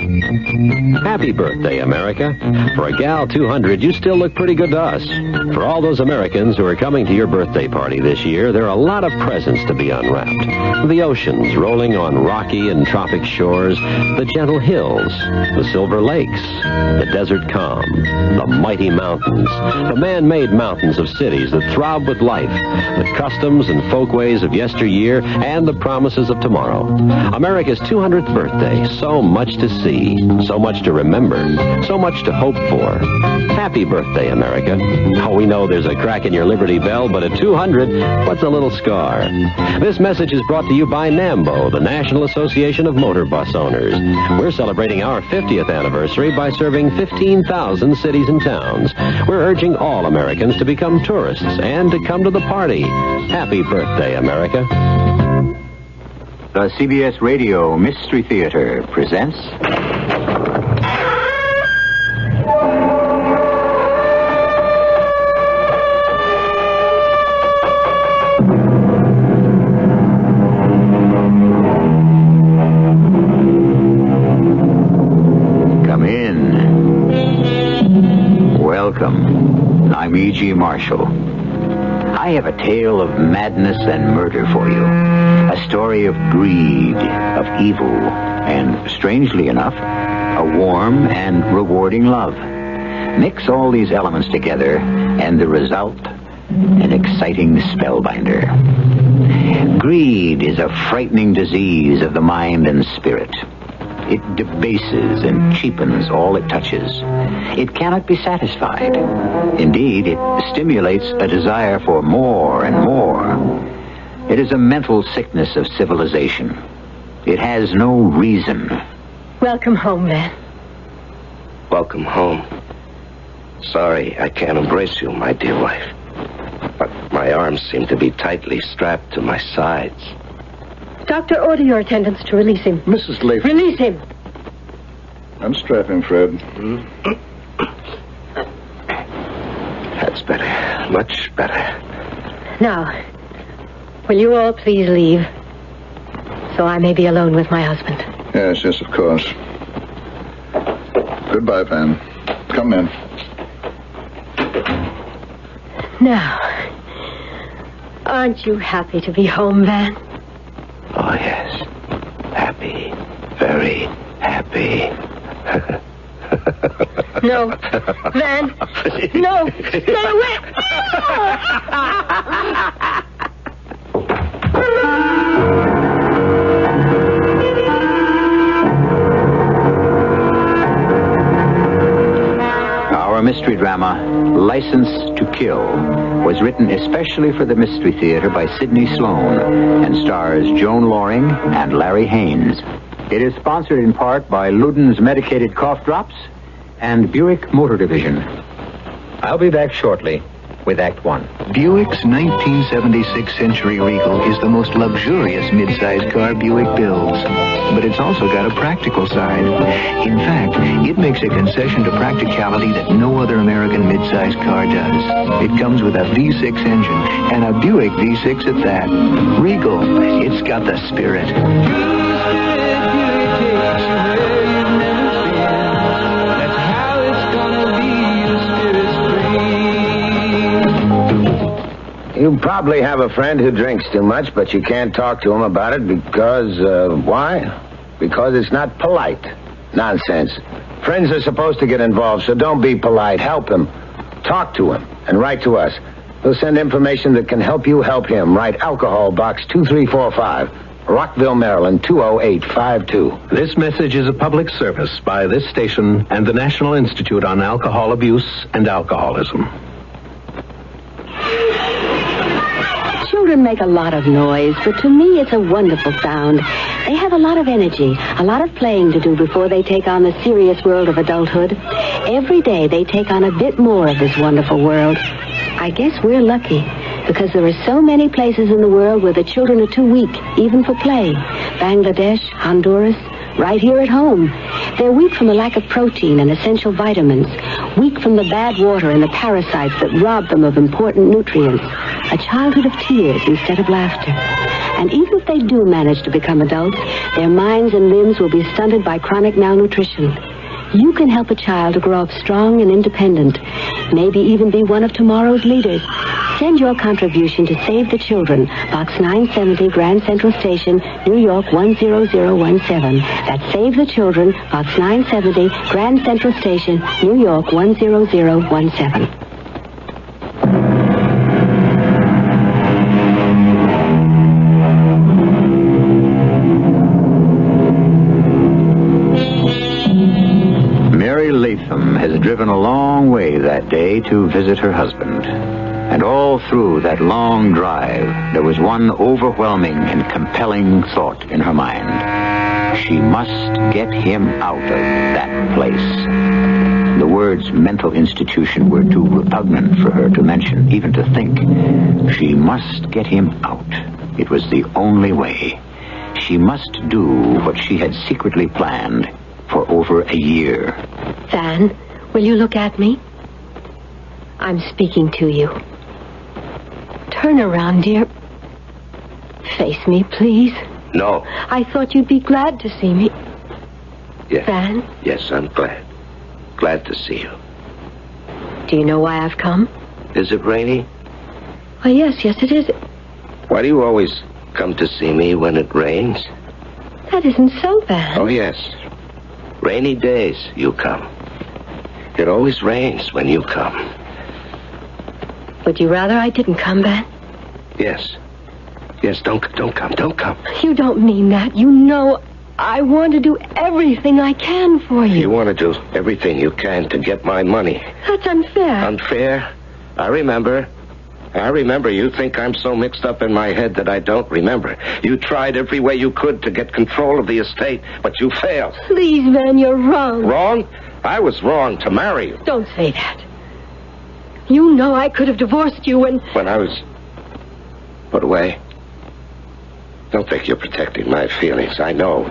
Happy birthday, America. For a gal 200, you still look pretty good to us. For all those Americans who are coming to your birthday party this year, there are a lot of presents to be unwrapped. The oceans rolling on rocky and tropic shores, the gentle hills, the silver lakes, the desert calm, the mighty mountains, the man-made mountains of cities that throb with life, the customs and folkways of yesteryear, and the promises of tomorrow. America's 200th birthday, so much to see, so much to remember, so much to hope for. Happy birthday, America. Oh, we know there's a crack in your Liberty Bell, but at 200, what's a little scar? This message is brought to you by NAMBO, the National Association of Motor Bus Owners. We're celebrating our 50th anniversary by serving 15,000 cities and towns. We're urging all Americans to become tourists and to come to the party. Happy birthday, America. The CBS Radio Mystery Theater presents... Come in. Welcome. I'm E.G. Marshall. I have a tale of madness and murder for you. A story of greed, of evil, and, strangely enough, a warm and rewarding love. Mix all these elements together, and the result, an exciting spellbinder. Greed is a frightening disease of the mind and spirit. It debases and cheapens all it touches. It cannot be satisfied. Indeed, it stimulates a desire for more and more. It is a mental sickness of civilization. It has no reason. Welcome home, man. Welcome home. Sorry I can't embrace you, my dear wife. But my arms seem to be tightly strapped to my sides. Doctor, order your attendants to release him. Mrs. Layton. Release him. Unstrap him, Fred. That's better. Much better. Now, will you all please leave, so I may be alone with my husband? Yes, of course. Goodbye, Van. Come in. Now, aren't you happy to be home, Van? Oh, yes. Happy. Very happy. No. Van. No. Stay away. Our mystery drama, License to Kill, was written especially for the Mystery Theater by Sidney Sloan and stars Joan Loring and Larry Haynes. It is sponsored in part by Luden's Medicated Cough Drops and Buick Motor Division. I'll be back shortly with Act One. Buick's 1976 Century Regal is the most luxurious mid-sized car Buick builds. But it's also got a practical side. In fact, it makes a concession to practicality that no other American mid-sized car does. It comes with a V6 engine, and a Buick V6 at that. Regal, it's got the spirit. You probably have a friend who drinks too much, but you can't talk to him about it because, why? Because it's not polite. Nonsense. Friends are supposed to get involved, so don't be polite. Help him. Talk to him and write to us. We'll send information that can help you help him. Write Alcohol Box 2345, Rockville, Maryland 20852. This message is a public service by this station and the National Institute on Alcohol Abuse and Alcoholism. Children make a lot of noise, but to me it's a wonderful sound. They have a lot of energy, a lot of playing to do before they take on the serious world of adulthood. Every day they take on a bit more of this wonderful world. I guess we're lucky, because there are so many places in the world where the children are too weak, even for play. Bangladesh, Honduras, right here at home. They're weak from a lack of protein and essential vitamins, weak from the bad water and the parasites that rob them of important nutrients, a childhood of tears instead of laughter. And even if they do manage to become adults, their minds and limbs will be stunted by chronic malnutrition. You can help a child to grow up strong and independent, maybe even be one of tomorrow's leaders. Send your contribution to Save the Children, Box 970, Grand Central Station, New York 10017. That's Save the Children, Box 970, Grand Central Station, New York 10017. Has driven a long way that day to visit her husband. And all through that long drive, there was one overwhelming and compelling thought in her mind. She must get him out of that place. The words mental institution were too repugnant for her to mention, even to think. She must get him out. It was the only way. She must do what she had secretly planned for over a year. Van, will you look at me? I'm speaking to you. Turn around, dear. Face me, please. No. I thought you'd be glad to see me. Yes. Van? Yes, I'm glad. Glad to see you. Do you know why I've come? Is it rainy? Oh, yes, it is. Why do you always come to see me when it rains? That isn't so, Van. Oh, yes. Rainy days, you come. It always rains when you come. Would you rather I didn't come, Van? Yes. Yes, don't come. You don't mean that. You know I want to do everything I can for you. You want to do everything you can to get my money. That's unfair. Unfair? I remember you think I'm so mixed up in my head that I don't remember. You tried every way you could to get control of the estate, but you failed. Please, Van, you're wrong. Wrong? I was wrong to marry you. Don't say that. You know I could have divorced you when I was put away. Don't think you're protecting my feelings. I know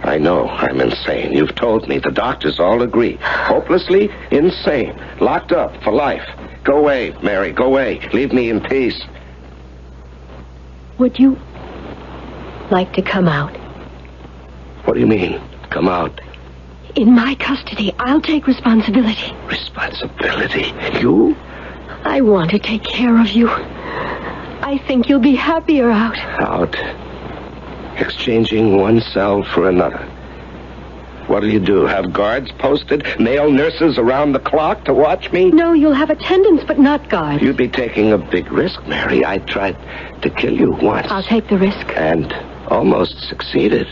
I'm insane. You've told me. The doctors all agree. Hopelessly insane. Locked up for life. Go away, Mary. Go away. Leave me in peace. Would you like to come out? What do you mean, come out? In my custody. I'll take responsibility. Responsibility? You? I want to take care of you. I think you'll be happier out. Out? Exchanging one cell for another. What'll you do? Have guards posted? Male nurses around the clock to watch me? No, you'll have attendants, but not guards. You'd be taking a big risk, Mary. I tried to kill you once. I'll take the risk. And almost succeeded.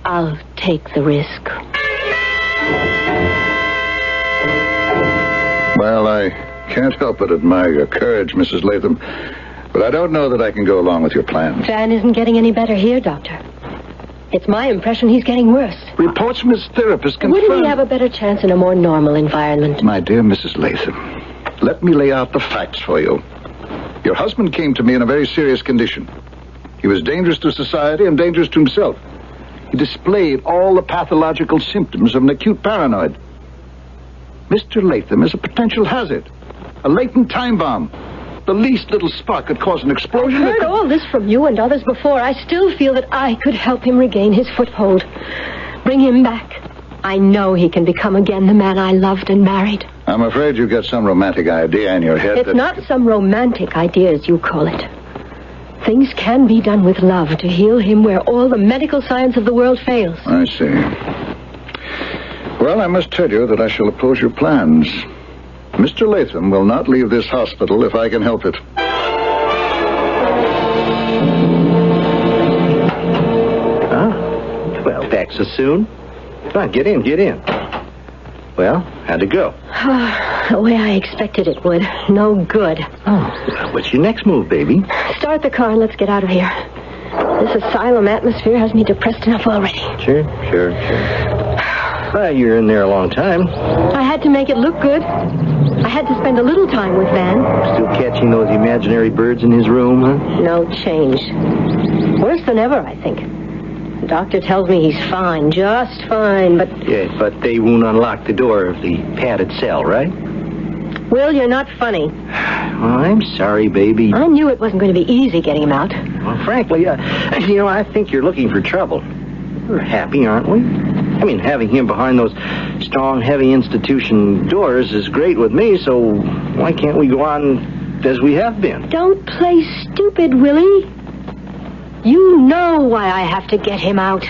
I'll take the risk. Well, I can't help but admire your courage, Mrs. Latham. But I don't know that I can go along with your plans. Van isn't getting any better here, Doctor. It's my impression he's getting worse. Reports from his therapist confirm... Wouldn't he have a better chance in a more normal environment? My dear Mrs. Latham, let me lay out the facts for you. Your husband came to me in a very serious condition. He was dangerous to society and dangerous to himself. He displayed all the pathological symptoms of an acute paranoid. Mr. Latham is a potential hazard, a latent time bomb. The least little spark could cause an explosion. I've heard all this from you and others before. I still feel that I could help him regain his foothold. Bring him back. I know he can become again the man I loved and married. I'm afraid you've got some romantic idea in your head. It's not some romantic idea, as you call it. Things can be done with love to heal him where all the medical science of the world fails. I see. Well, I must tell you that I shall oppose your plans. Mr. Latham will not leave this hospital if I can help it. Well, back so soon? Come on, get in. Well, how'd it go? The way I expected it would. No good. Oh, what's your next move, baby? Start the car and let's get out of here. This asylum atmosphere has me depressed enough already. Sure. Well, you're in there a long time. I had to make it look good. I had to spend a little time with Van. Still catching those imaginary birds in his room, huh? No change. Worse than ever, I think. The doctor tells me he's fine, just fine, but... Yeah, but they won't unlock the door of the padded cell, right? Will, you're not funny. Well, I'm sorry, baby. I knew it wasn't going to be easy getting him out. Well, frankly, I think you're looking for trouble. We're happy, aren't we? I mean, having him behind those strong, heavy institution doors is great with me, so why can't we go on as we have been? Don't play stupid, Willie. You know why I have to get him out.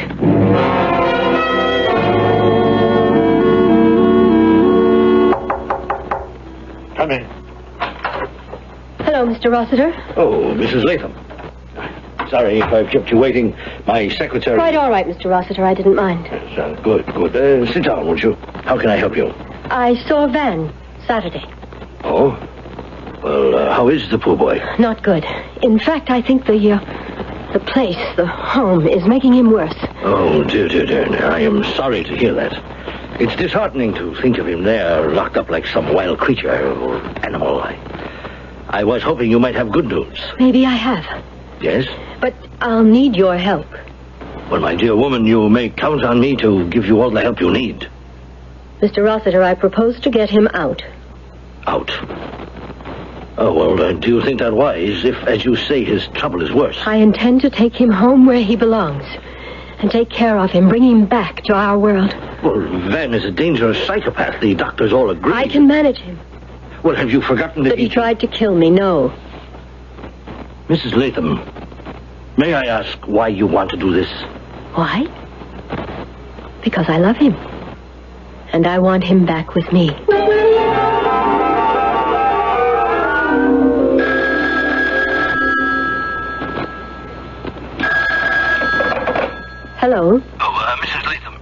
Come in. Hello, Mr. Rossiter. Oh, Mrs. Latham. Sorry if I've kept you waiting. My secretary... Quite all right, Mr. Rossiter. I didn't mind. Good. Sit down, won't you? How can I help you? I saw Van Saturday. Oh? Well, how is the poor boy? Not good. In fact, I think the place, the home, is making him worse. Oh, dear. I am sorry to hear that. It's disheartening to think of him there, locked up like some wild creature or animal. I was hoping you might have good news. Maybe I have. Yes? But I'll need your help. Well, my dear woman, you may count on me to give you all the help you need. Mr. Rossiter, I propose to get him out. Out? Oh, well, do you think that wise, if, as you say, his trouble is worse? I intend to take him home where he belongs and take care of him, bring him back to our world. Well, Van is a dangerous psychopath. The doctors all agree. I can manage him. Well, have you forgotten that he tried to kill me? No. Mrs. Latham, may I ask why you want to do this? Why? Because I love him. And I want him back with me. Hello? Oh, Mrs. Latham,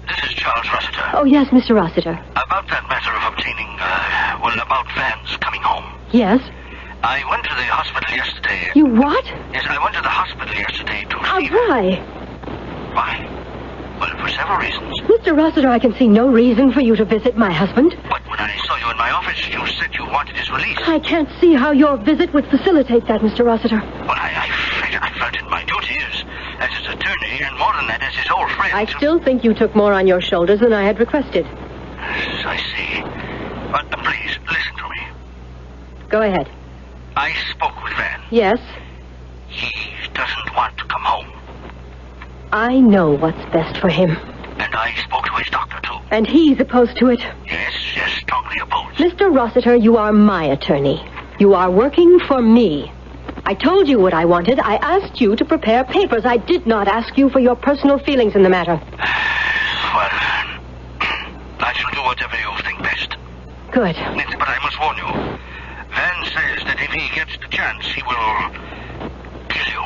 this is Charles Rossiter. Oh, yes, Mr. Rossiter. About that matter of obtaining, about Van's coming home. Yes? I went to the hospital yesterday. You what? Yes, I went to the hospital yesterday to see... Why? Why? Well, for several reasons. Mr. Rossiter, I can see no reason for you to visit my husband. But when I saw you in my office, you said you wanted his release. I can't see how your visit would facilitate that, Mr. Rossiter. Well, I felt it my duty as his attorney, and more than that, as his old friend. I still think you took more on your shoulders than I had requested. Yes, I see. But please, listen to me. Go ahead. I spoke with Van. Yes? He doesn't want to come home. I know what's best for him. And I spoke to his doctor, too. And he's opposed to it? Yes, strongly opposed. Mr. Rossiter, you are my attorney. You are working for me. I told you what I wanted. I asked you to prepare papers. I did not ask you for your personal feelings in the matter. Well, I shall do whatever you think best. Good. But I must warn you. Van says that if he gets the chance, he will kill you.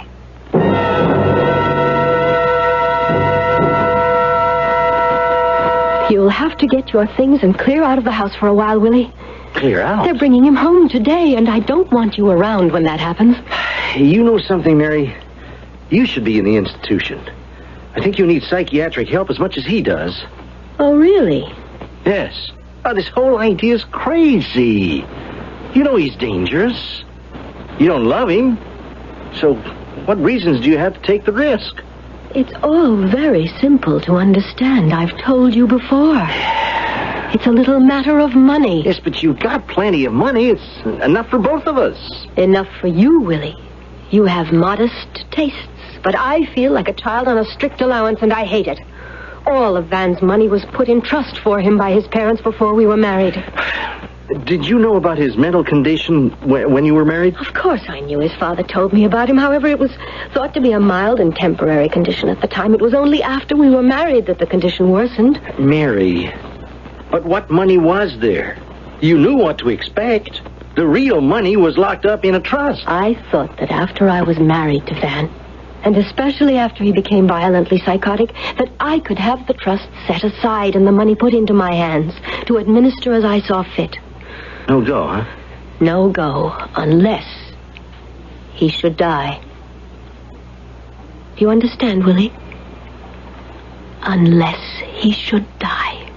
You'll have to get your things and clear out of the house for a while, Willie. Clear out? They're bringing him home today, and I don't want you around when that happens. You know something, Mary? You should be in the institution. I think you need psychiatric help as much as he does. Oh, really? Yes. Oh, this whole idea is crazy. You know he's dangerous. You don't love him. So what reasons do you have to take the risk? It's all very simple to understand. I've told you before. It's a little matter of money. Yes, but you've got plenty of money. It's enough for both of us. Enough for you, Willie. You have modest tastes, but I feel like a child on a strict allowance, and I hate it. All of Van's money was put in trust for him by his parents before we were married. Did you know about his mental condition when you were married? Of course I knew. His father told me about him. However, it was thought to be a mild and temporary condition at the time. It was only after we were married that the condition worsened. Mary, but what money was there? You knew what to expect. The real money was locked up in a trust. I thought that after I was married to Van, and especially after he became violently psychotic, that I could have the trust set aside and the money put into my hands to administer as I saw fit. No go, huh? No go, unless he should die. Do you understand, Willie? Unless he should die.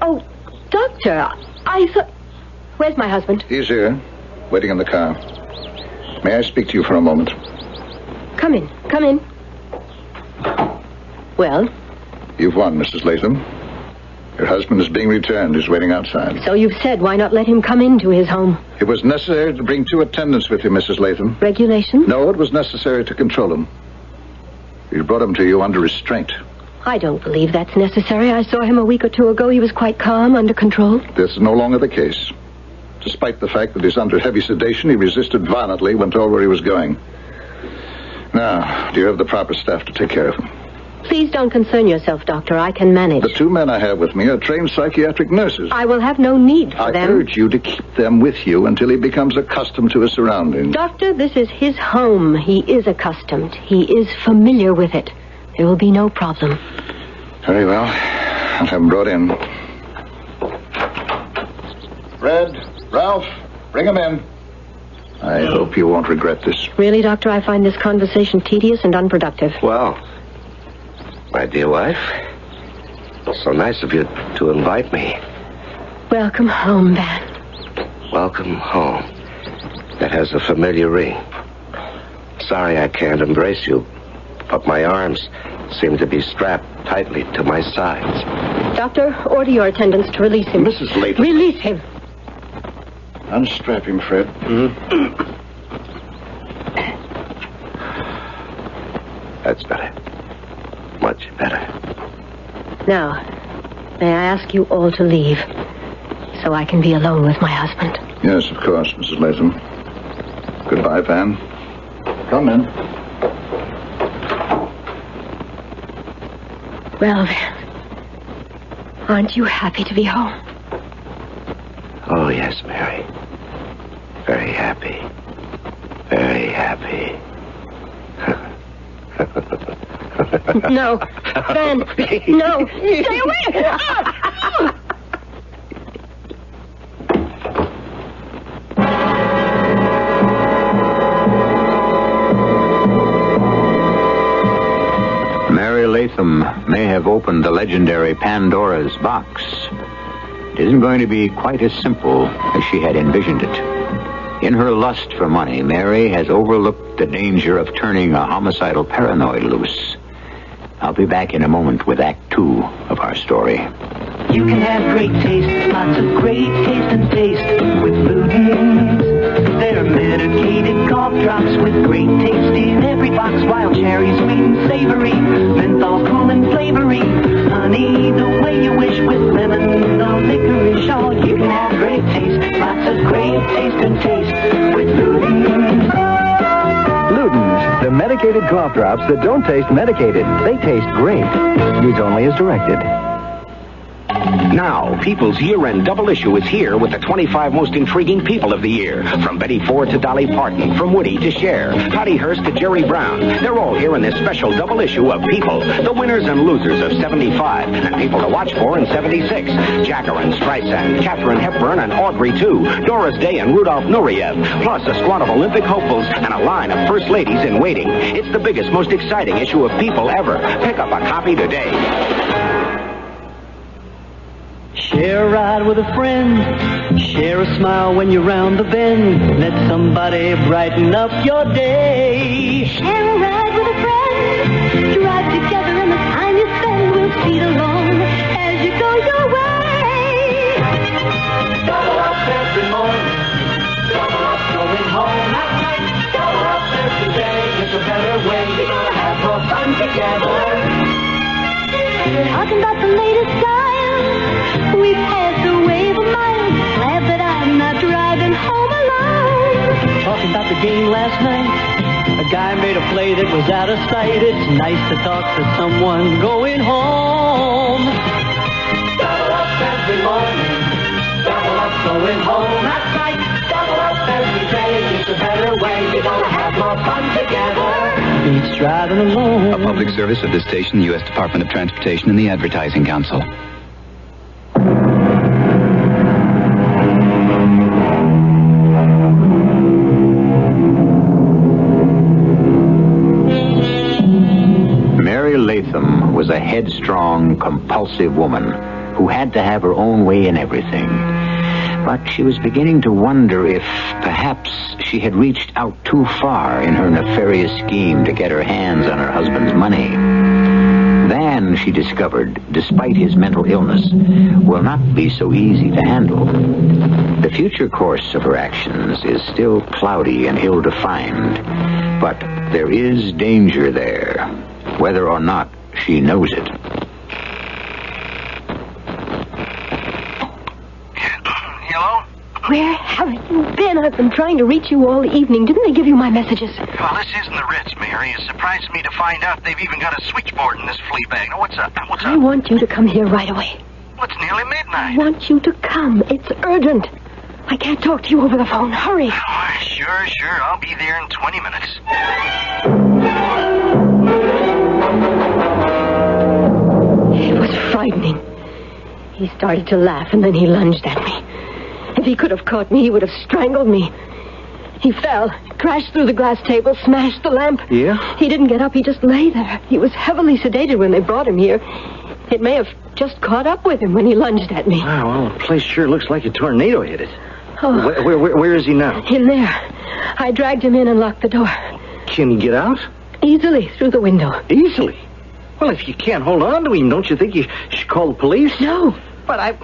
Oh, Doctor, I thought... Where's my husband? He's here, waiting in the car. May I speak to you for a moment? Come in, come in. Well? You've won, Mrs. Latham. Your husband is being returned. He's waiting outside. So you've said, why not let him come into his home? It was necessary to bring 2 attendants with you, Mrs. Latham. Regulations? No, it was necessary to control him. We brought him to you under restraint. I don't believe that's necessary. I saw him a week or 2 ago. He was quite calm, under control. This is no longer the case. Despite the fact that he's under heavy sedation, he resisted violently when told where he was going. Now, do you have the proper staff to take care of him? Please don't concern yourself, Doctor. I can manage. The 2 men I have with me are trained psychiatric nurses. I will have no need for them. I urge you to keep them with you until he becomes accustomed to his surroundings. Doctor, this is his home. He is accustomed. He is familiar with it. There will be no problem. Very well. I'll have him brought in. Fred, Ralph, bring him in. I hope you won't regret this. Really, Doctor, I find this conversation tedious and unproductive. Well, my dear wife, so nice of you to invite me. Welcome home, Van. Welcome home. That has a familiar ring. Sorry I can't embrace you, but my arms seem to be strapped tightly to my sides. Doctor, order your attendants to release him. Mrs. Latham. Release him. Unstrap him, Fred. That's better. Much better. Now, may I ask you all to leave so I can be alone with my husband? Yes, of course, Mrs. Latham. Goodbye, Van. Come in. Well, Van, aren't you happy to be home? Oh, yes, Mary. Very happy. Very happy. No. Van, no. Stay away! Mary Latham may have opened the legendary Pandora's box. It isn't going to be quite as simple as she had envisioned it. In her lust for money, Mary has overlooked the danger of turning a homicidal paranoid loose. I'll be back in a moment with Act 2 of our story. You can have great taste, lots of great taste and taste with Ludens. They're medicated cough drops with great taste in every box. Wild cherry, sweet and savory, menthol cool and flavory. Honey, the way you wish with lemon or licorice. Oh, you can have great taste, lots of great taste and taste with Ludens. Ludens, the medicated cough drops that don't taste medicated. They taste great. Use only as directed. Now, People's year-end double issue is here with the 25 most intriguing people of the year. From Betty Ford to Dolly Parton, from Woody to Cher, Patty Hearst to Jerry Brown. They're all here in this special double issue of People, the winners and losers of 75, and people to watch for in 76. Jacqueline Streisand, Katharine Hepburn, and Audrey, too. Doris Day and Rudolph Nureyev, plus a squad of Olympic hopefuls and a line of first ladies in waiting. It's the biggest, most exciting issue of People ever. Pick up a copy today. Share a ride with a friend. Share a smile when you're round the bend. Let somebody brighten up your day. Share a ride with a friend. Drive together and the time you spend will speed along as you go your way. Double up every morning. Double up going home at night. Double up every day. It's a better way. You're gonna have more fun together. Talking about the latest style. We've had to wave a mile. Glad that I'm not driving home alone. Talking about the game last night. A guy made a play that was out of sight. It's nice to talk to someone going home. Double up every morning. Double up going home at night. Double up every day. It's a better way. You're gonna have more fun together. It's driving alone. A public service of this station, the U.S. Department of Transportation, and the Advertising Council. Mary Latham was a headstrong, compulsive woman who had to have her own way in everything. But she was beginning to wonder if perhaps she had reached out too far in her nefarious scheme to get her hands on her husband's money. Van, she discovered, despite his mental illness, will not be so easy to handle. The future course of her actions is still cloudy and ill-defined, but there is danger there, whether or not she knows it. Hello? Where have you been? I've been trying to reach you all evening. Didn't they give you my messages? Well, this isn't the Ritz, Mary. It surprised me to find out they've even got a switchboard in this flea bag. Now, what's up? I want you to come here right away. Well, it's nearly midnight. I want you to come. It's urgent. I can't talk to you over the phone. Hurry. Oh, sure. I'll be there in 20 minutes. It was frightening. He started to laugh, and then he lunged at me. If he could have caught me, he would have strangled me. He fell, crashed through the glass table, smashed the lamp. Yeah? He didn't get up. He just lay there. He was heavily sedated when they brought him here. It may have just caught up with him when he lunged at me. Wow, well, the place sure looks like a tornado hit it. Oh. Where is he now? In there. I dragged him in and locked the door. Can he get out? Easily, through the window. Easily? Well, if you can't hold on to him, don't you think you should call the police? No. But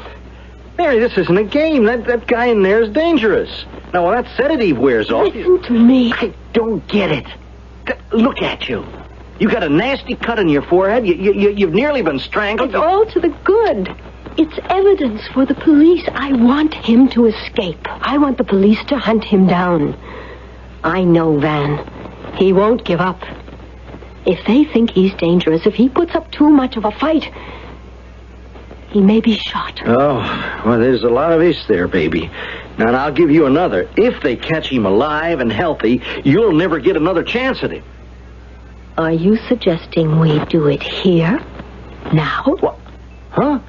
Mary, this isn't a game. That guy in there is dangerous. Now, when that sedative wears off... Listen to me. I don't get it. Look at you. You got a nasty cut on your forehead. You've nearly been strangled. It's all to the good. It's evidence for the police. I want him to escape. I want the police to hunt him down. I know Van. He won't give up. If they think he's dangerous, if he puts up too much of a fight, he may be shot. Oh, well, there's a lot of ifs there, baby. Now, and I'll give you another. If they catch him alive and healthy, you'll never get another chance at him. Are you suggesting we do it here? Now? What? Huh?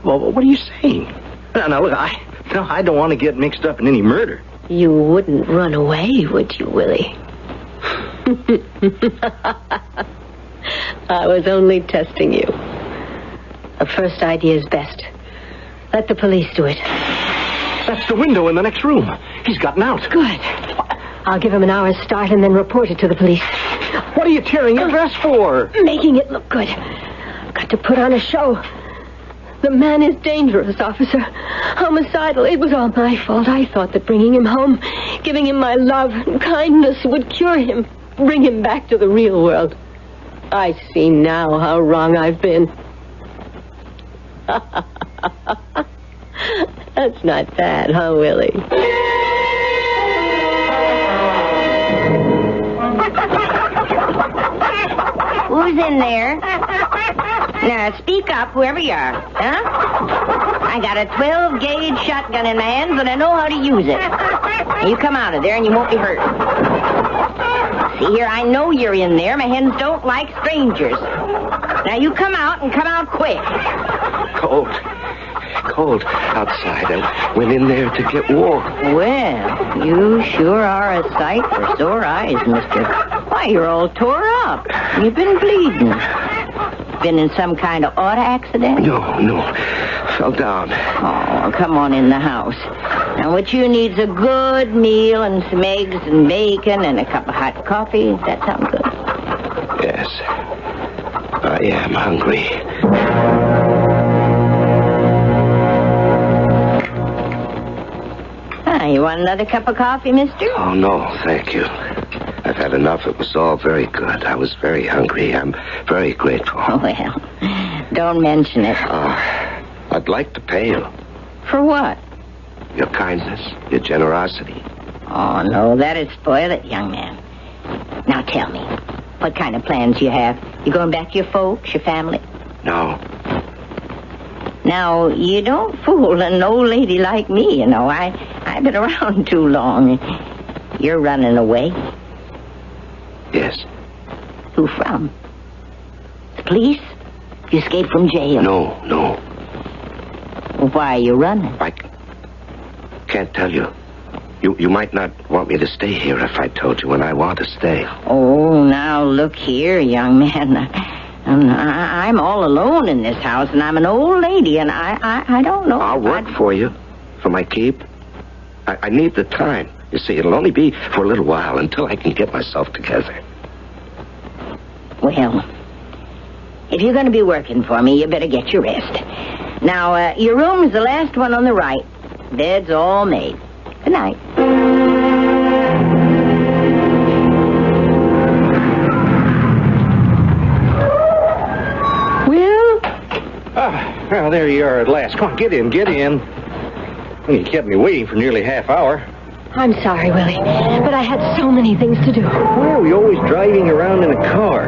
Well, what are you saying? Now, look, I don't want to get mixed up in any murder. You wouldn't run away, would you, Willie? I was only testing you. A first idea is best. Let the police do it. That's the window in the next room. He's gotten out. Good. I'll give him an hour's start and then report it to the police. What are you tearing your dress for? Making it look good. Got to put on a show. The man is dangerous, officer. Homicidal. It was all my fault. I thought that bringing him home, giving him my love and kindness would cure him, bring him back to the real world. I see now how wrong I've been. That's not bad, huh, Willie? Who's in there? Now, speak up, whoever you are, huh? I got a 12-gauge shotgun in my hands, and I know how to use it. Now, you come out of there, and you won't be hurt. See here, I know you're in there. My hens don't like strangers. Now, you come out, and come out quick. Cold outside. I went in there to get warm. Well, you sure are a sight for sore eyes, mister. Why, you're all tore up. You've been bleeding. Been in some kind of auto accident? No. Fell down. Oh, come on in the house. Now, what you need's a good meal and some eggs and bacon and a cup of hot coffee. Does that sound good? Yes. I am hungry. You want another cup of coffee, mister? Oh, no, thank you. I've had enough. It was all very good. I was very hungry. I'm very grateful. Oh, well, don't mention it. I'd like to pay you. For what? Your kindness, your generosity. Oh, no, that'd spoil it, young man. Now tell me, what kind of plans you have? You going back to your folks, your family? No. Now, you don't fool an old lady like me, you know. I've been around too long. You're running away? Yes. Who from? The police? You escaped from jail? No. Well, why are you running? I can't tell you. You might not want me to stay here if I told you, and I want to stay. Oh, now look here, young man. I'm all alone in this house, and I'm an old lady, and I don't know. I'll work for you, for my keep. I need the time. You see, it'll only be for a little while until I can get myself together. Well, If you're going to be working for me, you better get your rest. Now, your room's the last one on the right. Bed's all made. Good night. Will? Well, there you are at last. Come on, get in. Well, you kept me waiting for nearly half hour. I'm sorry, Willie, but I had so many things to do. Why are we always driving around in a car?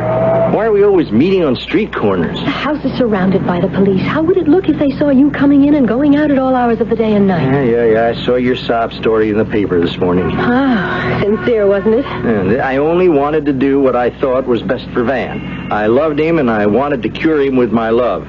Why are we always meeting on street corners? The house is surrounded by the police. How would it look if they saw you coming in and going out at all hours of the day and night? Yeah. I saw your sob story in the paper this morning. Ah, sincere, wasn't it? And I only wanted to do what I thought was best for Van. I loved him, and I wanted to cure him with my love.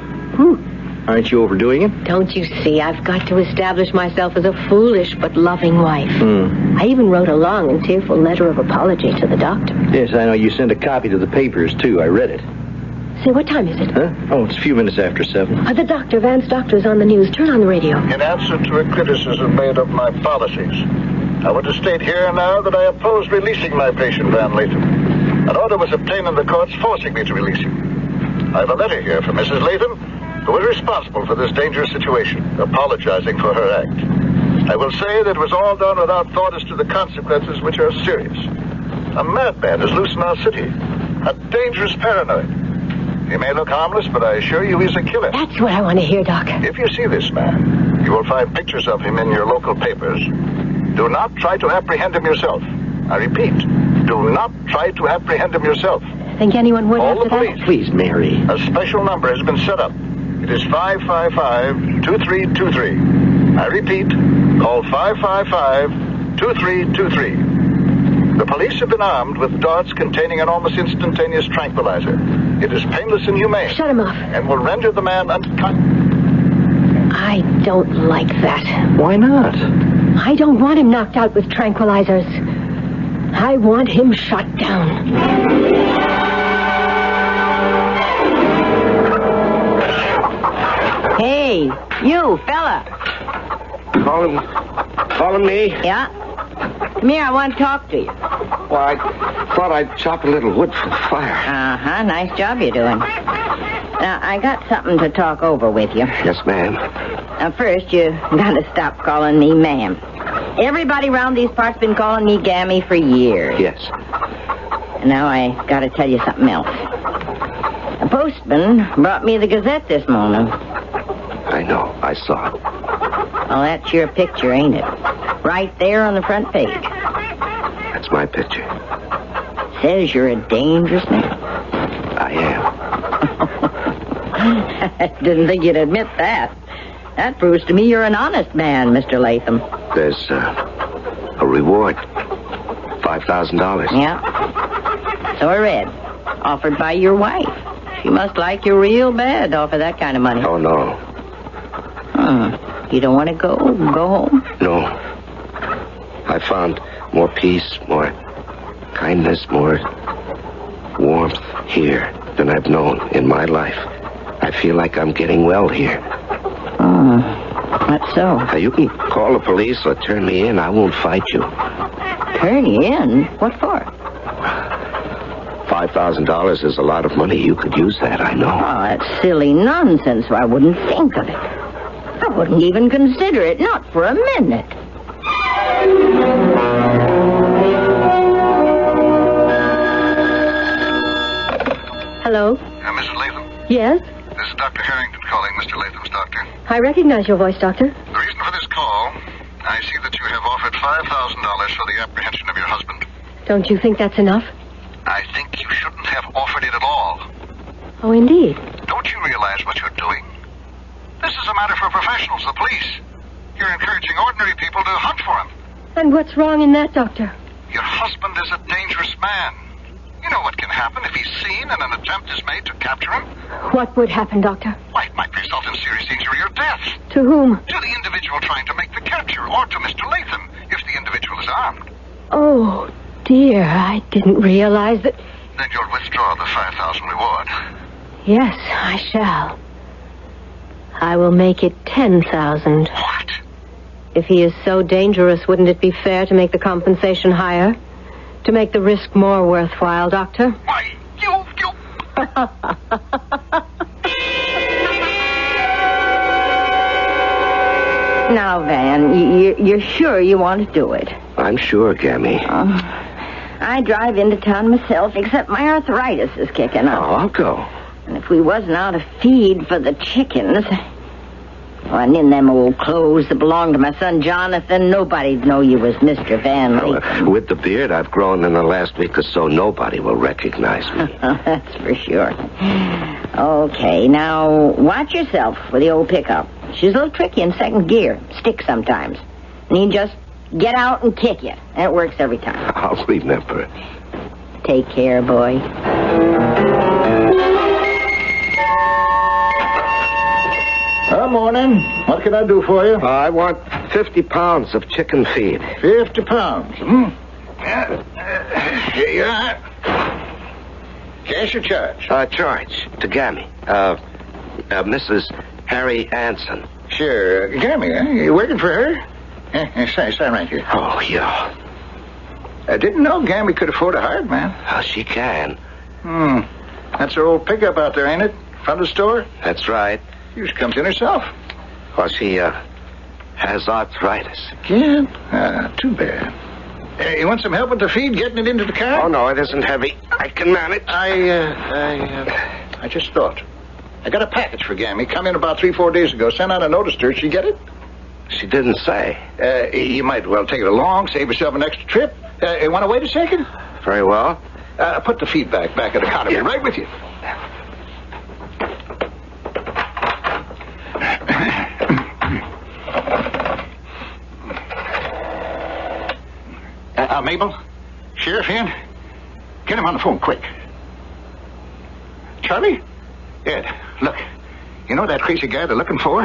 Aren't you overdoing it? Don't you see? I've got to establish myself as a foolish but loving wife. I even wrote a long and tearful letter of apology to the doctor. Yes, I know. You sent a copy to the papers, too. I read it. Say, what time is it? Huh? Oh, it's a few minutes after 7. The doctor, Van's doctor, is on the news. Turn on the radio. In answer to a criticism made of my policies, I want to state here now that I oppose releasing my patient, Van Latham. An order was obtained in the courts forcing me to release him. I have a letter here from Mrs. Latham, who is responsible for this dangerous situation, apologizing for her act. I will say that it was all done without thought as to the consequences, which are serious. A madman is loose in our city, a dangerous paranoid. He may look harmless, but I assure you he's a killer. That's what I want to hear, Doc. If you see this man, you will find pictures of him in your local papers. Do not try to apprehend him yourself. I repeat, do not try to apprehend him yourself. Think anyone would Call after the police. that? Please, Mary. A special number has been set up. It is 555-2323. I repeat, call 555-2323. The police have been armed with darts containing an almost instantaneous tranquilizer. It is painless and humane. Shut him off. And will render the man unconscious. I don't like that. Why not? I don't want him knocked out with tranquilizers. I want him shot down. Hey, you, fella. Calling me? Yeah? Come here, I want to talk to you. Well, I thought I'd chop a little wood for the fire. Uh-huh, nice job you're doing. Now, I got something to talk over with you. Yes, ma'am. Now, first, you gotta stop calling me ma'am. Everybody around these parts been calling me Gammy for years. Yes. And now I gotta tell you something else. A postman brought me the Gazette this morning. I know. I saw it. Well, that's your picture, ain't it? Right there on the front page. That's my picture. Says you're a dangerous man. I am. I didn't think you'd admit that. That proves to me you're an honest man, Mr. Latham. There's a reward. $5,000. Yeah. So I read. Offered by your wife. She must like you real bad to offer that kind of money. Oh, no. You don't want to go home? No. I found more peace, more kindness, more warmth here than I've known in my life. I feel like I'm getting well here. That's so. Now, you can call the police or turn me in. I won't fight you. Turn you in? What for? $5,000 is a lot of money. You could use that, I know. Oh, that's silly nonsense. I wouldn't think of it. I wouldn't even consider it, not for a minute. Hello? Mrs. Latham, Yes? this is Dr. Harrington calling, Mr. Latham's doctor. I recognize your voice, Doctor. The reason for this call, I see that you have offered $5,000 for the apprehension of your husband. Don't you think that's enough? I think you shouldn't have offered it at all. Oh, indeed. Don't you realize what you're doing? This is a matter for professionals, the police. You're encouraging ordinary people to hunt for him. And what's wrong in that, Doctor? Your husband is a dangerous man. You know what can happen if he's seen and an attempt is made to capture him? What would happen, Doctor? Why, it might result in serious injury or death. To whom? To the individual trying to make the capture, or to Mr. Latham, if the individual is armed. Oh, dear, I didn't realize that... Then you'll withdraw the $5,000 reward. Yes, I shall. I will make it 10,000. What? If he is so dangerous, wouldn't it be fair to make the compensation higher? To make the risk more worthwhile, Doctor? Why, you... Now, Van, you're sure you want to do it? I'm sure, Gammy. I drive into town myself, except my arthritis is kicking up. Oh, I'll go. And if we wasn't out of feed for the chickens... and in them old clothes that belonged to my son Jonathan, nobody'd know you was Mr. Van Layton. With the beard I've grown in the last week or so, nobody will recognize me. That's for sure. Okay, now watch yourself with the old pickup. She's a little tricky in second gear. Sticks sometimes. And you just get out and kick it. And it works every time. I'll remember. Take care, boy. Morning. What can I do for you? I want 50 pounds of chicken feed. 50 pounds. Here you are. Cash or charge? Charge. To Gammy. Mrs. Harry Anson. Sure. Gammy, you working for her? Sign right here. Oh, yeah. I didn't know Gammy could afford a hired man. Oh, she can. That's her old pickup out there, ain't it? Front of the store? That's right. She just comes in herself. Well, she has arthritis. Again? Too bad. You want some help with the feed, getting it into the car? Oh, no, it isn't heavy. I can manage. I just thought. I got a package for Gammy. Come in about 3-4 days ago. Sent out a notice to her. Did she get it? She didn't say. You might well take it along, save yourself an extra trip. You want to wait a second? Very well. Put the feed back at the counter. Yeah. Right with you. Mabel? Sheriff in? Get him on the phone, quick. Charlie? Ed, look. You know that crazy guy they're looking for?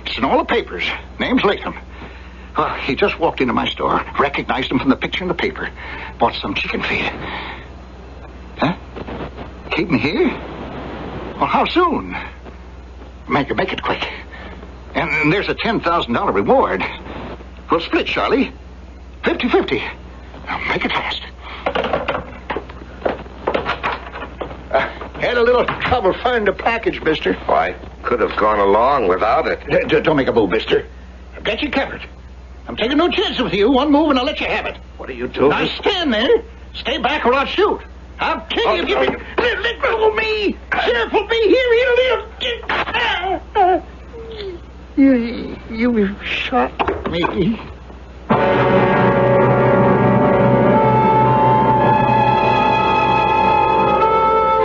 It's in all the papers. Name's Latham. Well, he just walked into my store, recognized him from the picture in the paper, bought some chicken feed. Huh? Keep him here? Well, how soon? Make it quick. And there's a $10,000 reward. We'll split, Charlie. 50-50. Now, make it fast. Had a little trouble finding the package, mister. Oh, I could have gone along without it. Don't make a move, mister. I've got you covered. I'm taking no chances with you. One move and I'll let you have it. What are you doing? Now, stand there. Stay back or I'll shoot. I'll kill you. Let go of me. Sheriff will be here. You shot me.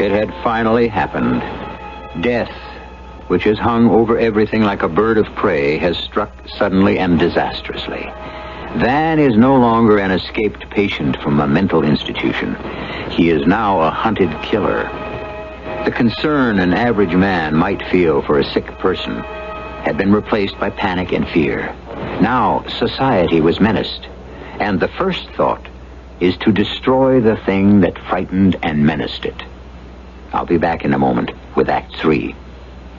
It had finally happened. Death, which has hung over everything like a bird of prey, has struck suddenly and disastrously. Van is no longer an escaped patient from a mental institution. He is now a hunted killer. The concern an average man might feel for a sick person had been replaced by panic and fear. Now society was menaced, and the first thought is to destroy the thing that frightened and menaced it. I'll be back in a moment with Act 3.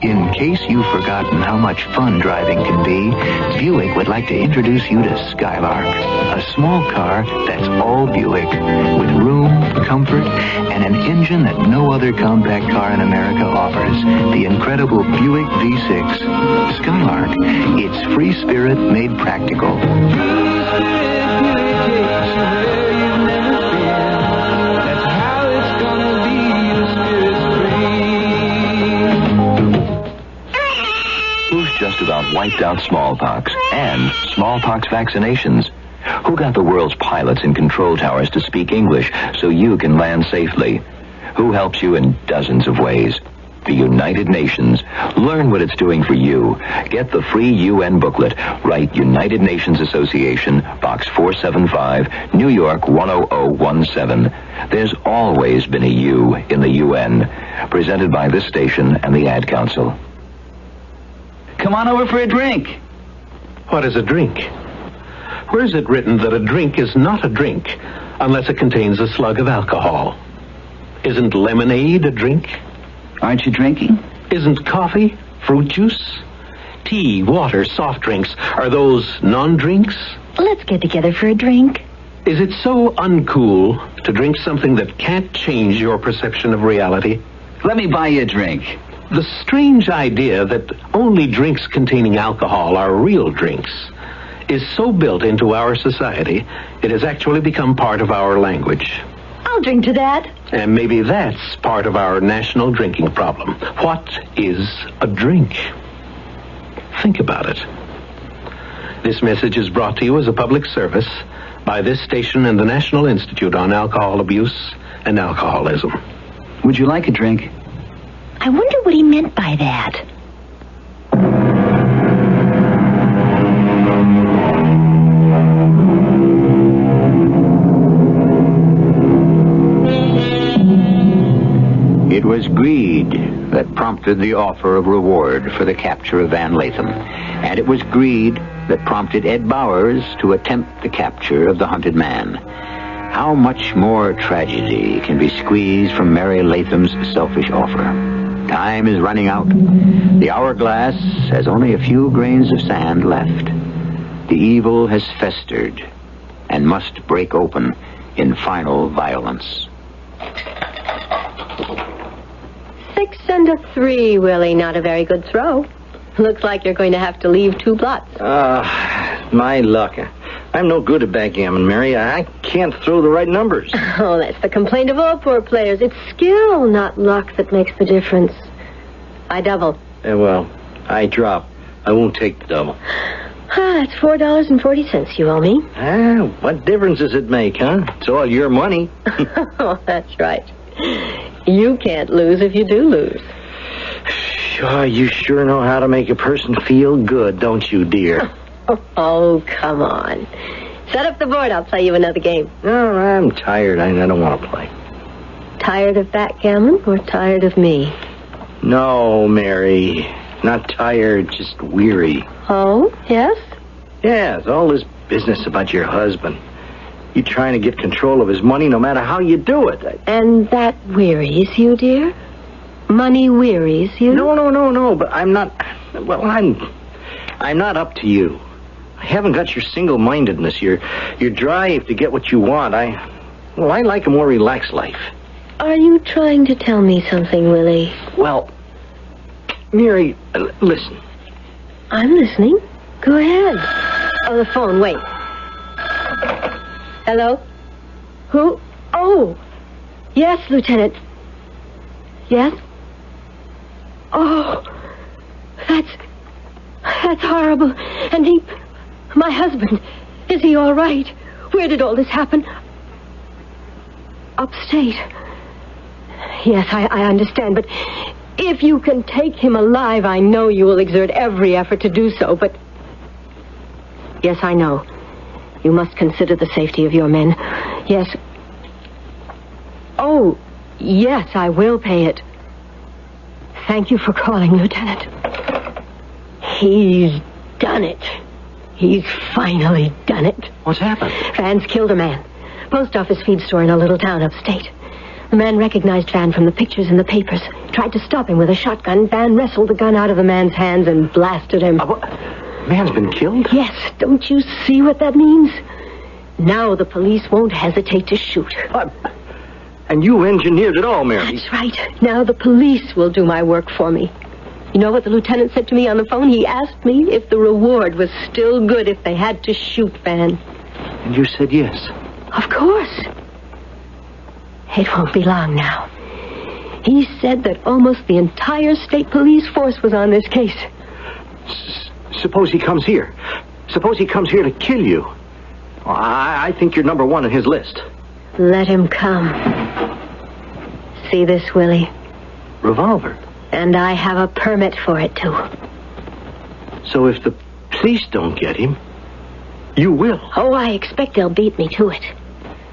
In case you've forgotten how much fun driving can be, Buick would like to introduce you to Skylark, a small car that's all Buick, with room, comfort, and an engine that no other compact car in America offers, the incredible Buick V6. Skylark, it's free spirit made practical. Just about wiped out smallpox and smallpox vaccinations? Who got the world's pilots in control towers to speak English so you can land safely? Who helps you in dozens of ways? The United Nations. Learn what it's doing for you. Get the free UN booklet. Write United Nations Association, Box 475, New York 10017. There's always been a U in the UN. Presented by this station and the Ad Council. Come on over for a drink. What is a drink? Where is it written that a drink is not a drink unless it contains a slug of alcohol? Isn't lemonade a drink? Aren't you drinking? Isn't coffee fruit juice? Tea, water, soft drinks, are those non-drinks? Let's get together for a drink. Is it so uncool to drink something that can't change your perception of reality? Let me buy you a drink. The strange idea that only drinks containing alcohol are real drinks is so built into our society, it has actually become part of our language. I'll drink to that. And maybe that's part of our national drinking problem. What is a drink? Think about it. This message is brought to you as a public service by this station and the National Institute on Alcohol Abuse and Alcoholism. Would you like a drink? I wonder what he meant by that. It was greed that prompted the offer of reward for the capture of Van Latham. And it was greed that prompted Ed Bowers to attempt the capture of the hunted man. How much more tragedy can be squeezed from Mary Latham's selfish offer? Time is running out. The hourglass has only a few grains of sand left. The evil has festered and must break open in final violence. 6 and a 3, Willie. Not a very good throw. Looks like you're going to have to leave 2 blots. My luck. I'm no good at backgammon, Mary. I can't throw the right numbers. Oh, that's the complaint of all poor players. It's skill, not luck, that makes the difference. I double. Well, I drop. I won't take the double. That's $4.40 you owe me. What difference does it make, huh? It's all your money. Oh, that's right. You can't lose if you do lose. Sure, you sure know how to make a person feel good, don't you, dear? Oh, come on. Set up the board. I'll play you another game. No, I'm tired. I don't want to play. Tired of backgammon or tired of me? No, Mary. Not tired, just weary. Oh, yes? Yes, all this business about your husband. You trying to get control of his money no matter how you do it. And that wearies you, dear? Money wearies you? No, but I'm not... Well, I'm not up to you. I haven't got your single-mindedness, your drive to get what you want. I like a more relaxed life. Are you trying to tell me something, Willie? Well, Mary, listen. I'm listening. Go ahead. Oh, the phone, wait. Hello? Who? Oh, yes, Lieutenant. Yes? Oh, that's horrible. And my husband, is he all right? Where did all this happen? Upstate. Yes, I understand, but if you can take him alive, I know you will exert every effort to do so, but... Yes, I know. You must consider the safety of your men. Yes. Oh, yes, I will pay it. Thank you for calling, Lieutenant. He's done it. He's finally done it. What's happened? Van's killed a man. Post office feed store in a little town upstate. The man recognized Van from the pictures in the papers. Tried to stop him with a shotgun. Van wrestled the gun out of the man's hands and blasted him. Man's been killed? Yes. Don't you see what that means? Now the police won't hesitate to shoot. And you engineered it all, Mary. That's right. Now the police will do my work for me. You know what the lieutenant said to me on the phone? He asked me if the reward was still good if they had to shoot Van. And you said yes. Of course. It won't be long now. He said that almost the entire state police force was on this case. Suppose he comes here. Suppose he comes here to kill you. Well, I think you're number one on his list. Let him come. See this, Willie? Revolver. And I have a permit for it, too. So if the police don't get him, you will. Oh, I expect they'll beat me to it.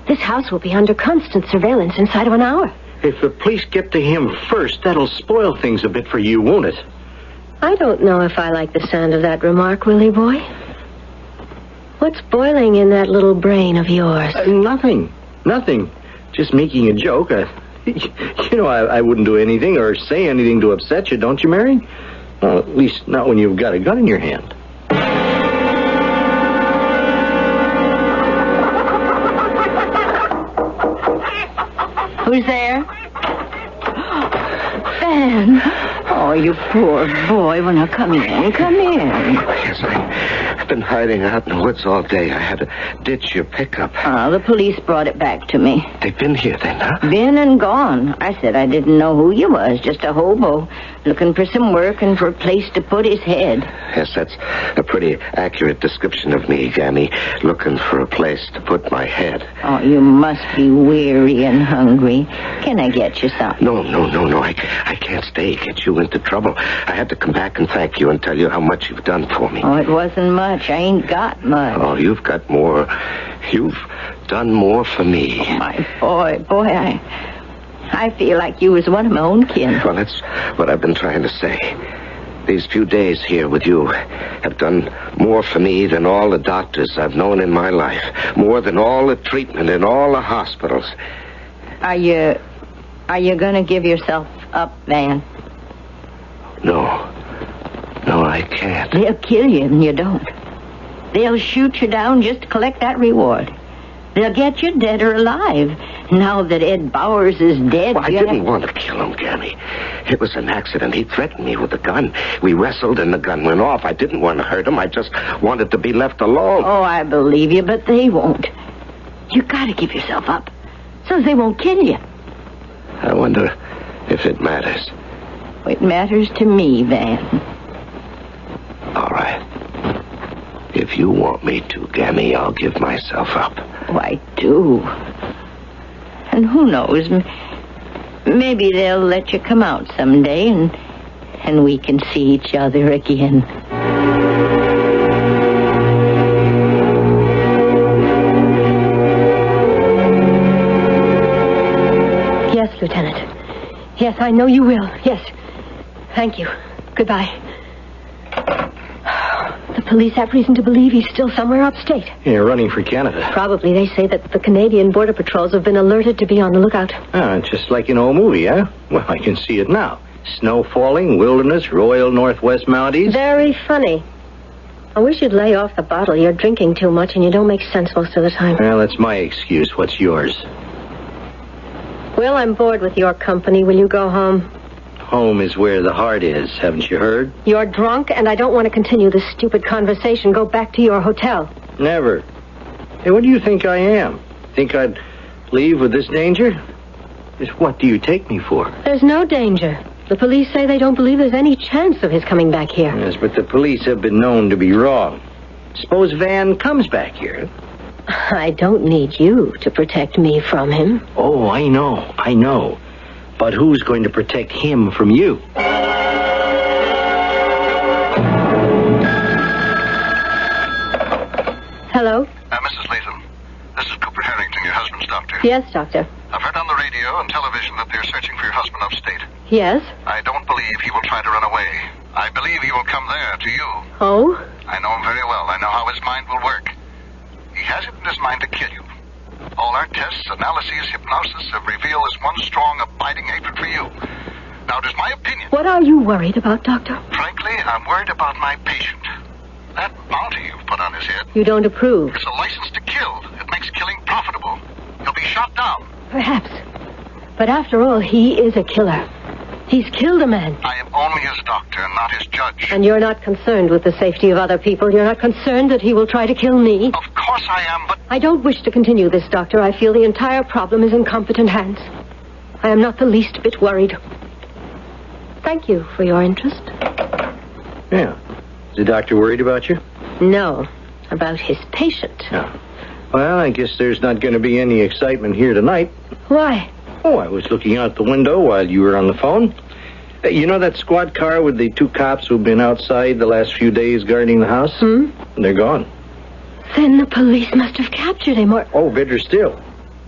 This house will be under constant surveillance inside of an hour. If the police get to him first, that'll spoil things a bit for you, won't it? I don't know if I like the sound of that remark, Willie boy. What's boiling in that little brain of yours? Nothing. Just making a joke. I wouldn't do anything or say anything to upset you, don't you, Mary? Well, at least not when you've got a gun in your hand. Who's there? Van. Oh, you poor boy. Well, now, come in. Come in. Yes, I've been hiding out in the woods all day. I had to ditch your pickup. The police brought it back to me. They've been here then, huh? Been and gone. I said I didn't know who you was. Just a hobo looking for some work and for a place to put his head. Yes, that's a pretty accurate description of me, Gammy. Looking for a place to put my head. Oh, you must be weary and hungry. Can I get you something? No. I can't stay. Get you into trouble. I had to come back and thank you and tell you how much you've done for me. Oh, it wasn't much. I ain't got much. Oh, you've got more. You've done more for me. Oh, my boy, I feel like you was one of my own kin. Well, that's what I've been trying to say. These few days here with you have done more for me than all the doctors I've known in my life. More than all the treatment in all the hospitals. Are you going to give yourself up, Van? No, I can't. They'll kill you and you don't. They'll shoot you down just to collect that reward. They'll get you dead or alive. Now that Ed Bowers is dead... Well, I didn't want to kill him, Gammy. It was an accident. He threatened me with a gun. We wrestled and the gun went off. I didn't want to hurt him. I just wanted to be left alone. Oh, I believe you, but they won't. You gotta give yourself up so they won't kill you. I wonder if it matters. It matters to me, Van. All right. If you want me to, Gammy, I'll give myself up. Oh, I do. And who knows, maybe they'll let you come out someday and we can see each other again. Yes, Lieutenant. Yes, I know you will. Yes. Thank you. Goodbye. The police have reason to believe he's still somewhere upstate. Yeah, running for Canada. Probably. They say that the Canadian Border Patrols have been alerted to be on the lookout. Just like an old movie, huh? Well, I can see it now. Snow falling, wilderness, Royal Northwest Mounties. Very funny. I wish you'd lay off the bottle. You're drinking too much and you don't make sense most of the time. Well, that's my excuse. What's yours? Well, I'm bored with your company. Will you go home? Home is where the heart is, haven't you heard? You're drunk, and I don't want to continue this stupid conversation. Go back to your hotel. Never. Hey, what do you think I am? Think I'd leave with this danger? Just what do you take me for? There's no danger. The police say they don't believe there's any chance of his coming back here. Yes, but the police have been known to be wrong. Suppose Van comes back here. I don't need you to protect me from him. Oh, I know. But who's going to protect him from you? Hello? Mrs. Latham, this is Cooper Harrington, your husband's doctor. Yes, doctor. I've heard on the radio and television that they're searching for your husband upstate. Yes? I don't believe he will try to run away. I believe he will come there to you. Oh? I know him very well. I know how his mind will work. He has it in his mind to kill you. All our tests, analyses, hypnosis have revealed this one strong, abiding hatred for you. Now, it is my opinion. What are you worried about, Doctor? Frankly, I'm worried about my patient. That bounty you've put on his head. You don't approve. It's a license to kill. It makes killing profitable. He'll be shot down. Perhaps. But after all, he is a killer. He's killed a man. I am only his doctor, not his judge. And you're not concerned with the safety of other people? You're not concerned that he will try to kill me? Of course I am, but... I don't wish to continue this, Doctor. I feel the entire problem is in competent hands. I am not the least bit worried. Thank you for your interest. Yeah. Is the doctor worried about you? No, about his patient. No. Well, I guess there's not going to be any excitement here tonight. Why? Oh, I was looking out the window while you were on the phone. You know that squad car with the 2 cops who've been outside the last few days guarding the house? They're gone. Then the police must have captured him, or... Oh, better still.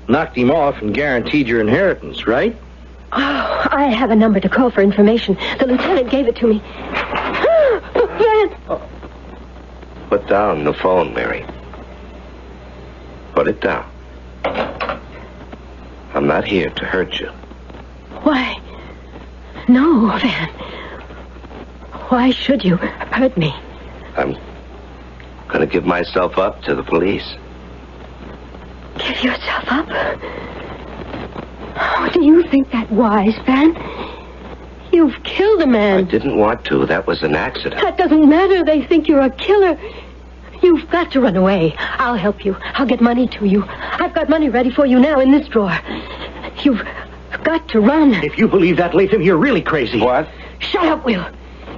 Knocked him off and guaranteed your inheritance, right? Oh, I have a number to call for information. The lieutenant gave it to me. Van! Put down the phone, Mary. Put it down. I'm not here to hurt you. Why? No, Van. Why should you hurt me? I'm going to give myself up to the police. Give yourself up? Oh, do you think that wise, Van? You've killed a man. I didn't want to. That was an accident. That doesn't matter. They think you're a killer. You've got to run away. I'll help you. I'll get money to you. I've got money ready for you now in this drawer. You've got to run. If you believe that, Latham, you're really crazy. What? Shut up, Will.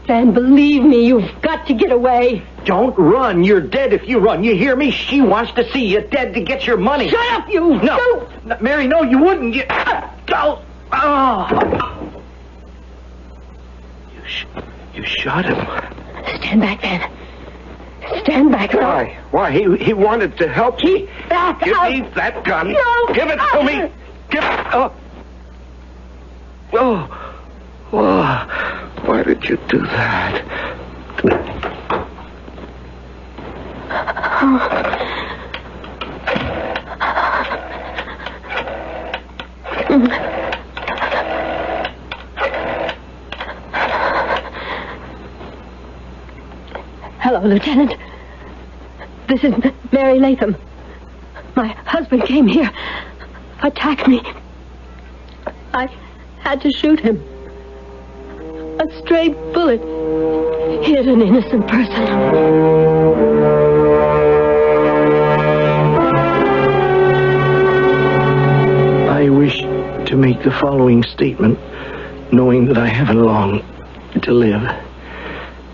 And believe me, you've got to get away. Don't run. You're dead if you run. You hear me? She wants to see you dead to get your money. Shut up, you. No. Mary, no, you wouldn't. Go. Oh. You shot him. Stand back, Van. Stand back. Why? Why? He wanted to help me. Keep back. Give me that gun. No. Give it to me. Give it. Oh. Why did you do that? Hello, Lieutenant. This is Mary Latham. My husband came here, attacked me. I had to shoot him. A stray bullet hit an innocent person. I wish to make the following statement, knowing that I haven't long to live.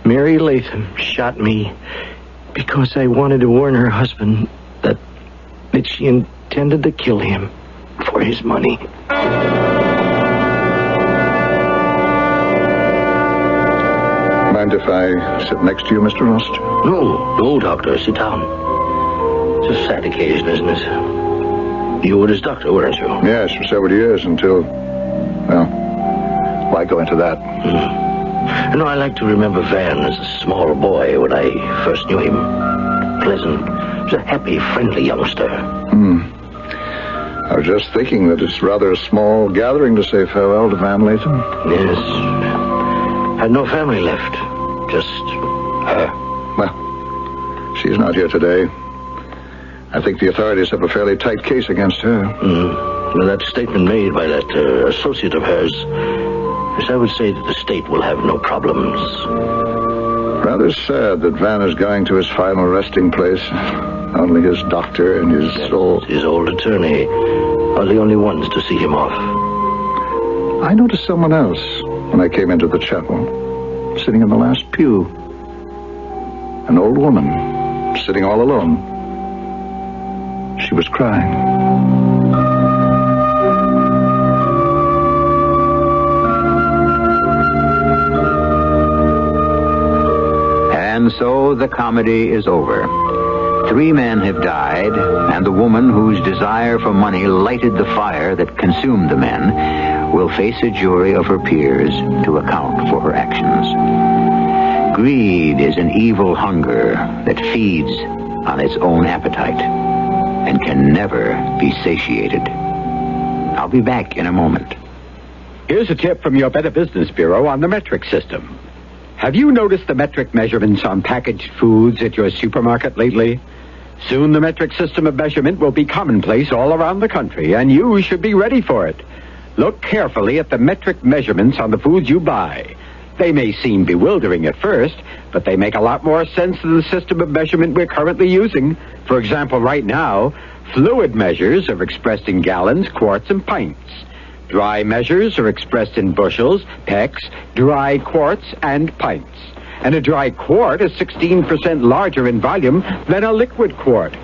Mary Latham shot me because I wanted to warn her husband that she intended to kill him for his money. Mind if I sit next to you, Mr. Rost? No, Doctor. Sit down. It's a sad occasion, isn't it? You were his doctor, weren't you? Yes, for several years until... Well, why go into that? You know, I like to remember Van as a small boy when I first knew him. Pleasant. He was a happy, friendly youngster. I was just thinking that it's rather a small gathering to say farewell to Van Latham. Yes. Had no family left. Just her. Well, she's not here today. I think the authorities have a fairly tight case against her. Well, that statement made by that associate of hers, yes, I would say that the state will have no problems. Rather sad that Van is going to his final resting place. Only his doctor and his old attorney are the only ones to see him off. I noticed someone else when I came into the chapel, sitting in the last pew. An old woman, sitting all alone. She was crying. And so the comedy is over. 3 men have died, and the woman whose desire for money lighted the fire that consumed the men will face a jury of her peers to account for her actions. Greed is an evil hunger that feeds on its own appetite and can never be satiated. I'll be back in a moment. Here's a tip from your Better Business Bureau on the metric system. Have you noticed the metric measurements on packaged foods at your supermarket lately? Soon the metric system of measurement will be commonplace all around the country, and you should be ready for it. Look carefully at the metric measurements on the foods you buy. They may seem bewildering at first, but they make a lot more sense than the system of measurement we're currently using. For example, right now, fluid measures are expressed in gallons, quarts, and pints. Dry measures are expressed in bushels, pecks, dry quarts, and pints. And a dry quart is 16% larger in volume than a liquid quart.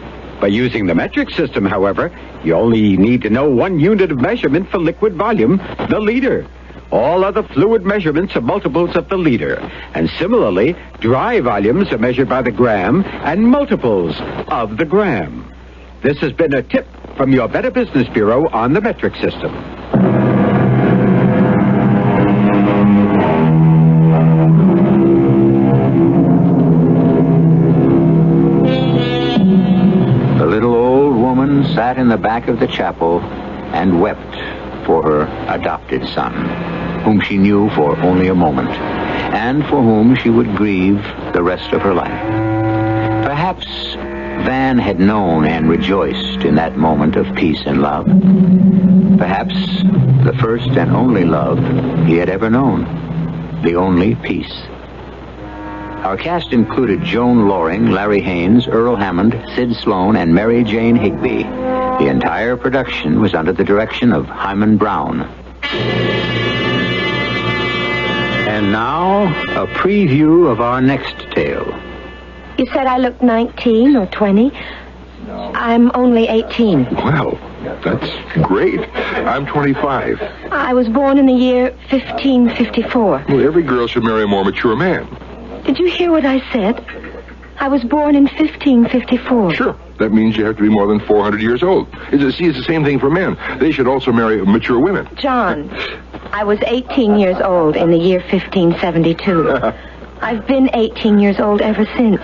By using the metric system, however, you only need to know 1 unit of measurement for liquid volume, the liter. All other fluid measurements are multiples of the liter. And similarly, dry volumes are measured by the gram and multiples of the gram. This has been a tip from your Better Business Bureau on the metric system. The little old woman sat in the back of the chapel and wept for her adopted son, whom she knew for only a moment, and for whom she would grieve the rest of her life. Perhaps Van had known and rejoiced in that moment of peace and love. Perhaps the first and only love he had ever known. the only peace. Our cast included Joan Loring, Larry Haynes, Earl Hammond, Sid Sloan, and Mary Jane Higby. The entire production was under the direction of Himan Brown. And now, a preview of our next tale. You said I looked 19 or 20. I'm only 18. Well, that's great. I'm 25. I was born in the year 1554. Well, every girl should marry a more mature man. Did you hear what I said? I was born in 1554. Sure. That means you have to be more than 400 years old. It's the same thing for men. They should also marry mature women. John, I was 18 years old in the year 1572. I've been 18 years old ever since.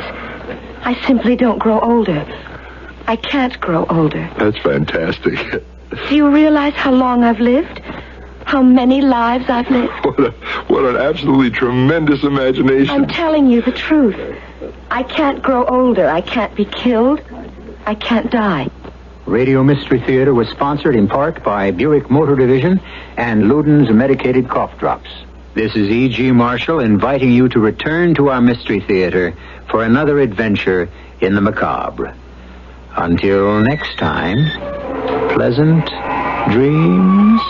I simply don't grow older. I can't grow older. That's fantastic. Do you realize how long I've lived? How many lives I've lived? What an absolutely tremendous imagination. I'm telling you the truth. I can't grow older. I can't be killed. I can't die. Radio Mystery Theater was sponsored in part by Buick Motor Division and Luden's Medicated Cough Drops. This is E.G. Marshall inviting you to return to our Mystery Theater for another adventure in the macabre. Until next time, pleasant dreams.